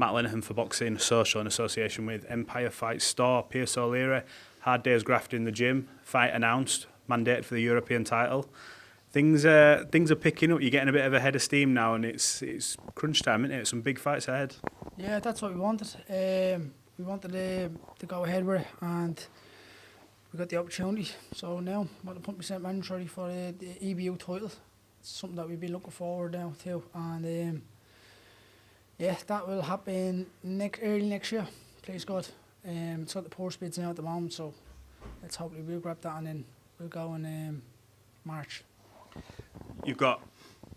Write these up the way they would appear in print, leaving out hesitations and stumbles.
Matt Lenihan for Boxing Social in association with Empire Fight Store. Pierce O'Leary, hard day's grafting in the gym, fight announced, mandate for the European title. Things are picking up. You're getting a bit of a head of steam now, and it's crunch time, isn't it? Some big fights ahead. Yeah, that's what we wanted. We wanted to go ahead with it, and we got the opportunity. So now I want to put myself mandatory for the EBU title. It's something that we've been looking forward now to, and yeah, that will happen early next year. Please God. It's got the purse bids now at the moment, so let's hopefully we'll grab that and then we'll go in March. You've got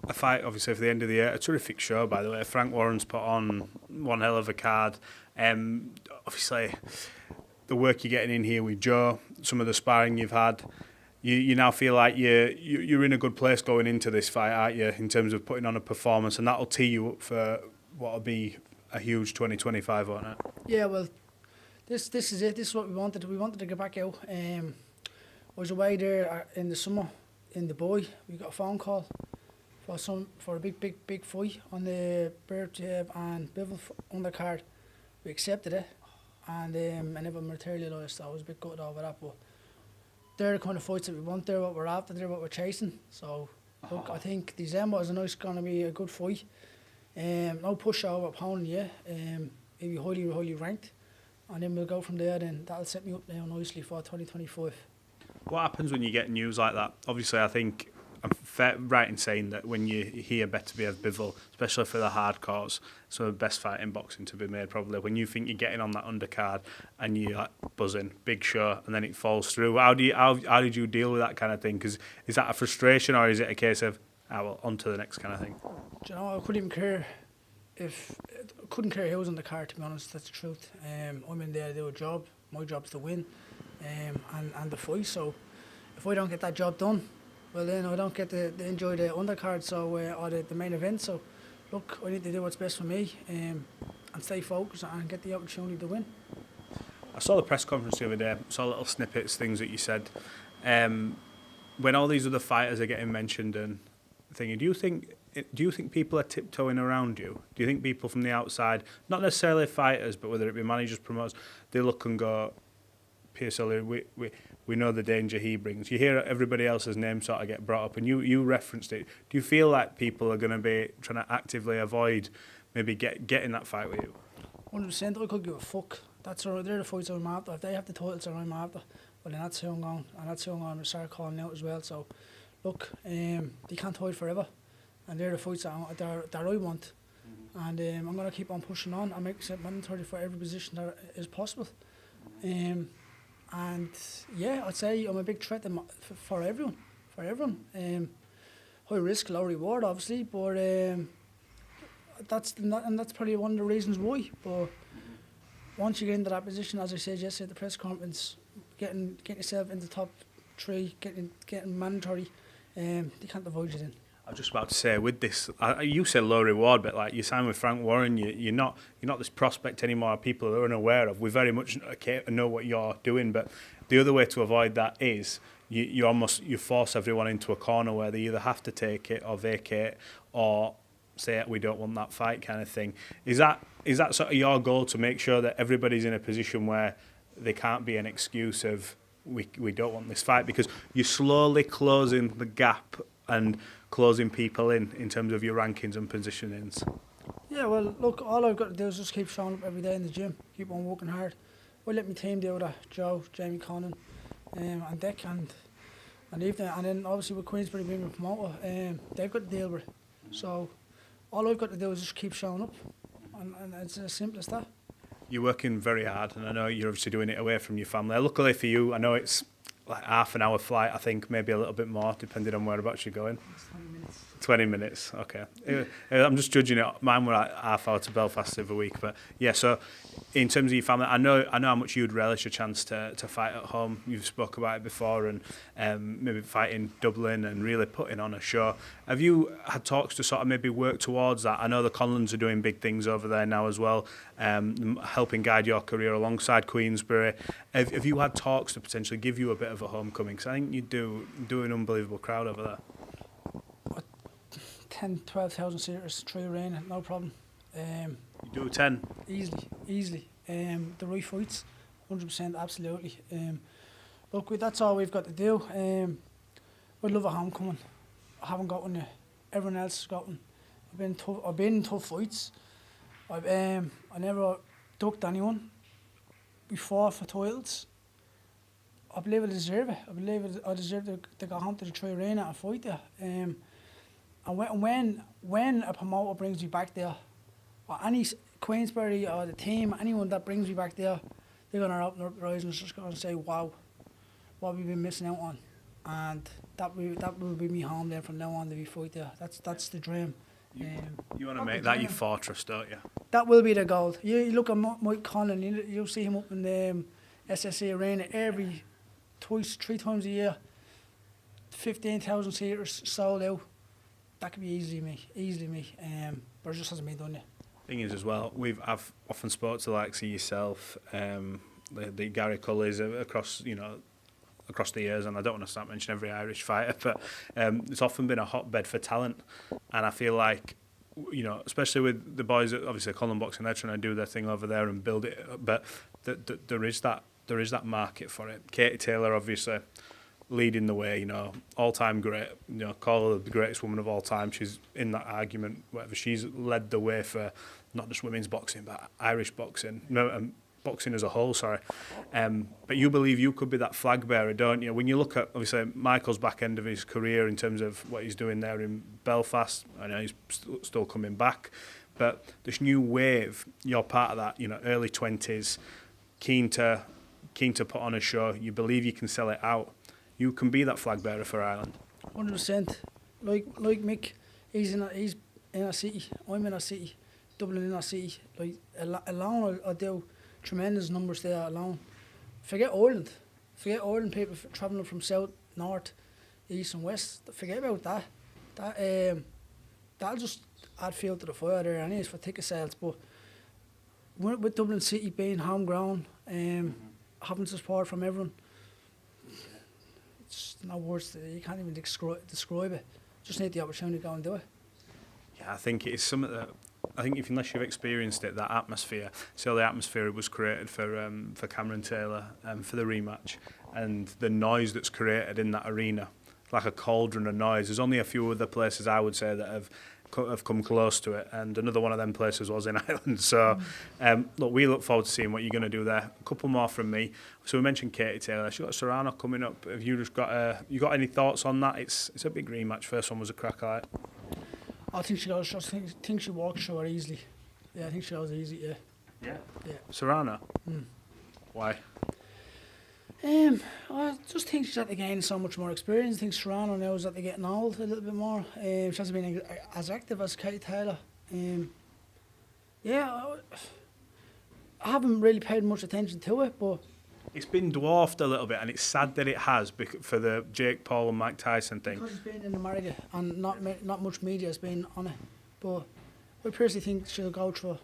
a fight, obviously, for the end of the year. A terrific show, by the way. Frank Warren's put on one hell of a card. Obviously, the work you're getting in here with Joe, some of the sparring you've had, you now feel like you're in a good place going into this fight, aren't you, in terms of putting on a performance, and that'll tee you up for what'll be a huge 2025, won't it? Yeah, well, this is it. This is what we wanted. We wanted to get back out. I was away there in the summer in the boy. We got a phone call for a big fight on the Beterbiev and Bivol undercard. We accepted it, and I never materialised. I was a bit gutted over that, but they're the kind of fights that we want. They're what we're after. They're what we're chasing. So look, I think December is going to be a good fight. No pushover opponent yet. Maybe highly ranked, and then we'll go from there. Then that'll set me up now nicely for 2025. What happens when you get news like that? Obviously, I think I'm right in saying that when you hear Beterbiev, Bivol, especially for the hardcores, some of the best fight in boxing to be made probably. When you think you're getting on that undercard and you're like buzzing, big show, and then it falls through. How did you deal with that kind of thing? Because is that a frustration, or is it a case of on to the next kind of thing? Do you know, I couldn't even care who was on the card, to be honest. That's the truth. I'm in there to do a job. My job's to win, and the fight. So if I don't get that job done, well then I don't get to enjoy the undercard, so or the main event. So look, I need to do what's best for me, and stay focused and get the opportunity to win. I saw the press conference the other day. Saw little snippets, things that you said. When all these other fighters are getting mentioned and thinking, do you think people are tiptoeing around you? Do you think people from the outside, not necessarily fighters, but whether it be managers, promoters, they look and go, Pierce O'Leary, we know the danger he brings. You hear everybody else's name sort of get brought up, and you referenced it. Do you feel like people are going to be trying to actively avoid maybe getting that fight with you? 100%. I could give a fuck. They're the fights I'm after. If they have the titles that I'm after, well then that's who I'm going. And that's who I'm going to start calling out as well. So look, they can't hide forever. And they're the fights that I want. And I'm going to keep on pushing on and make myself mandatory for every position that is possible. And yeah, I'd say I'm a big threat for everyone. High risk, low reward, obviously, but that's probably one of the reasons why. But once you get into that position, as I said yesterday at the press conference, getting yourself into the top 3, getting mandatory, they can't avoid you then. I was just about to say, with this, you said low reward, but like you signed with Frank Warren, you're not this prospect anymore. People are unaware of. We very much know what you're doing, but the other way to avoid that is you force everyone into a corner where they either have to take it or vacate or say we don't want that fight kind of thing. Is that sort of your goal, to make sure that everybody's in a position where there can't be an excuse of we don't want this fight, because you're slowly closing the gap and closing people in terms of your rankings and positionings? Yeah, well, look, all I've got to do is just keep showing up every day in the gym, keep on working hard. I let my team do that, Joe, Jamie Connon, and Dick, and then obviously with Queensberry being a promoter, they've got to deal with it. So all I've got to do is just keep showing up, and it's as simple as that. You're working very hard, and I know you're obviously doing it away from your family. Luckily for you, I know it's like half an hour flight, I think, maybe a little bit more, depending on whereabouts you're going. It's 20 minutes. 20 minutes, okay. I'm just judging it. Mine were like half hour to Belfast every week, but yeah. So, in terms of your family, I know how much you'd relish a chance to fight at home. You've spoke about it before, and maybe fight in Dublin and really putting on a show. Have you had talks to sort of maybe work towards that? I know the Conlons are doing big things over there now as well, helping guide your career alongside Queensberry. Have you had talks to potentially give you a bit of a homecoming? Because I think you do an unbelievable crowd over there. 10,000 12,000 seaters, 3 arena, no problem. You do 10? Easily. The right fights, 100%, absolutely. Look, that's all we've got to do. I'd love a homecoming. I haven't got one yet. Everyone else has got one. I've been in tough fights. I never ducked anyone before for titles. I believe I deserve it. I believe I deserve to go home to the Tri Arena and fight there. And when a promoter brings me back there, or any Queensberry or the team, anyone that brings me back there, they're going to open up their eyes and just going to say, wow, what we've been missing out on. And that will be me home there from now on to be fight there. That's the dream. You want to make that your fortress, don't you? That will be the goal. You look at Mike Conlon, you'll see him up in the SSA Arena three times a year, 15,000 seaters sold out. That could be easily me. But it just hasn't been done yet. Thing is as well, I've often spoke to the likes of yourself, the Gary Cullies across the years, and I don't want to start mentioning every Irish fighter, but it's often been a hotbed for talent, and I feel like, especially with the boys, obviously Colin Boxing, they're trying to do their thing over there and build it, but there is that market for it. Katie Taylor, obviously, leading the way, all-time great, call her the greatest woman of all time. She's in that argument, whatever. She's led the way for not just women's boxing, but Irish boxing. Boxing as a whole, sorry. But you believe you could be that flag bearer, don't you? When you look at, obviously, Michael's back end of his career in terms of what he's doing there in Belfast, I know he's still coming back, but this new wave, you're part of that, early 20s, keen to put on a show, you believe you can sell it out, you can be that flag bearer for Ireland. 100%. Like Mick, he's in a city, I'm in a city, Dublin in a city, like alone I'll do tremendous numbers there alone. Forget Ireland people travelling from south, north, east and west. Forget about that. That'll just add fuel to the fire there anyways for ticket sales. But with Dublin City being home ground, having support from everyone, it's no words, you can't even describe it. Just need the opportunity to go and do it. Yeah, I think it's something that, unless you've experienced it, that atmosphere. So the atmosphere was created for Cameron Taylor for the rematch, and the noise that's created in that arena, like a cauldron of noise. There's only a few other places I would say that have come close to it, and another one of them places was in Ireland. So look, we look forward to seeing what you're going to do there. A couple more from me. So we mentioned Katie Taylor. She's got Serrano coming up. Have you just got any thoughts on that? It's a big rematch. First one was a cracker. I think she goes. I think she walks through her easily. Yeah, I think she goes easy. Yeah. Serrano. Why? I just think she's at the gain so much more experience. I think Serrano now is at the getting old a little bit more. She hasn't been as active as Katie Taylor. I haven't really paid much attention to it, but it's been dwarfed a little bit, and it's sad that it has for the Jake Paul and Mike Tyson thing. Because it's been in America and not much media has been on it. But I personally think she'll go through.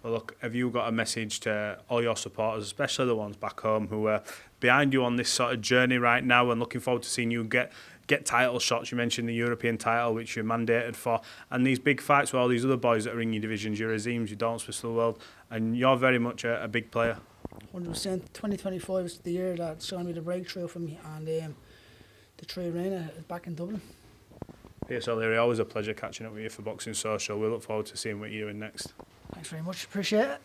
Well, look, have you got a message to all your supporters, especially the ones back home who are behind you on this sort of journey right now and looking forward to seeing you get title shots? You mentioned the European title, which you're mandated for, and these big fights with all these other boys that are in your divisions, your Azims, your Dalton of the world, and you're very much a big player. 100%. 2025 is the year that's going to be the breakthrough for me, and the Tri Arena is back in Dublin. Yes, O'Leary, always a pleasure catching up with you for Boxing Social. We look forward to seeing what you're doing next. Thanks very much, appreciate it.